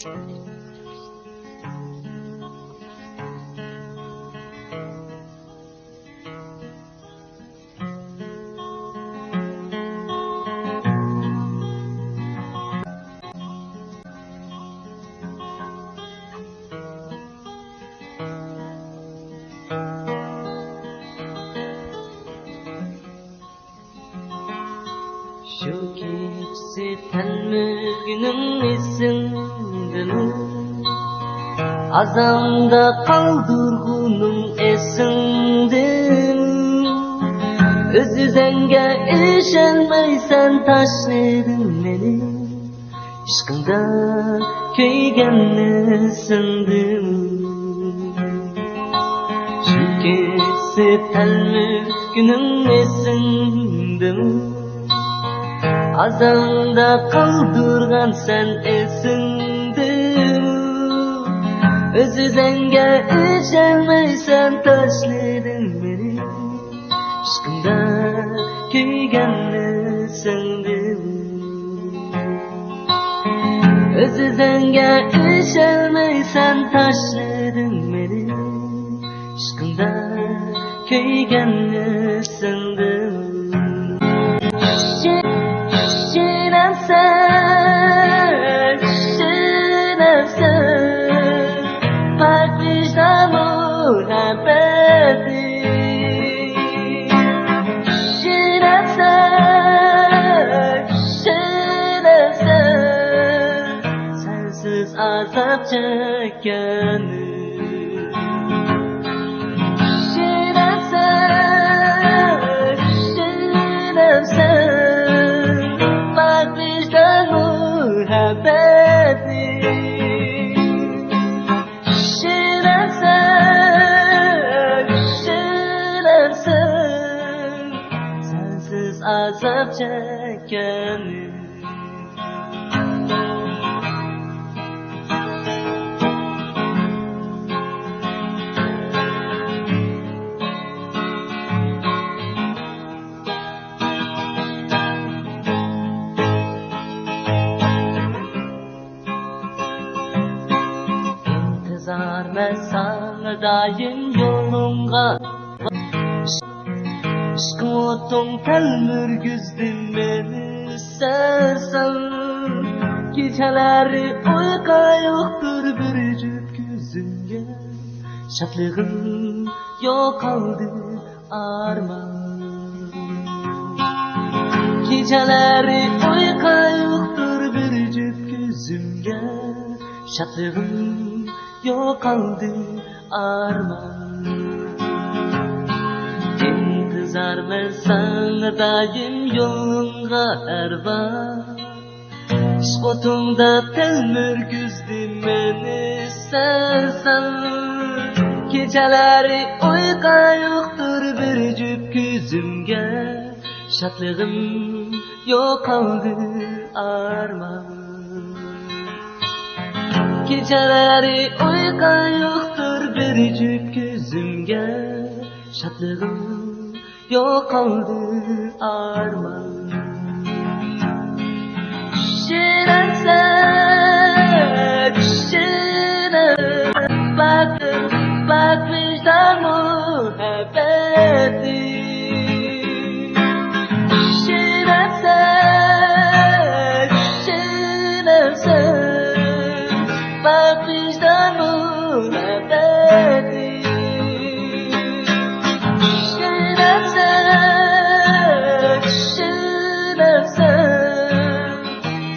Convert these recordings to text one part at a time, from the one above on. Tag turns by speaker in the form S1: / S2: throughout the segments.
S1: Şu keçsi tenmeginin esindimi Azamda kaldırgunum esindimi Özüzenge işenmeysen taşledin beni Işkında köygenle sindimi Şu keçsi tenmeginin esindimi Azamda kaldırgan sen esindin Özüzenge işenmeysen taşledin beni Aşkımda köygenle sindin Özüzenge işenmeysen taşledin beni Aşkımda köygenle sindin Sensiz azap çekenim Bak vicdan muhabbeti Sensiz azap çekenim Ben sana daim yolumga Aşkım otun telmürgüzdün beni sersen Geceleri uyka yoktur biricik yüzünge Şadlığım yok kaldı arman Geceleri uyka yoktur biricik yüzünge Şadlığım yok kaldı arman İntizar ben sana daim yolunga erba İşk otunda telmürgüzdün beni sersen Geceleri uyka yoktur biricik yüzümge Şadlığım yok kaldı arman Geceleri uyka yoktur biricik yüzümge Şadlığım yok kaldı arman Düşünense düşüne Bak vicdan muhabbeti Düşünense Bak vicdan muhabbeti Düşünense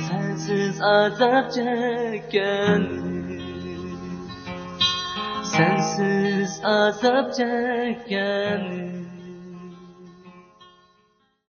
S1: Sensiz azap çekenim Sensiz azap çekenim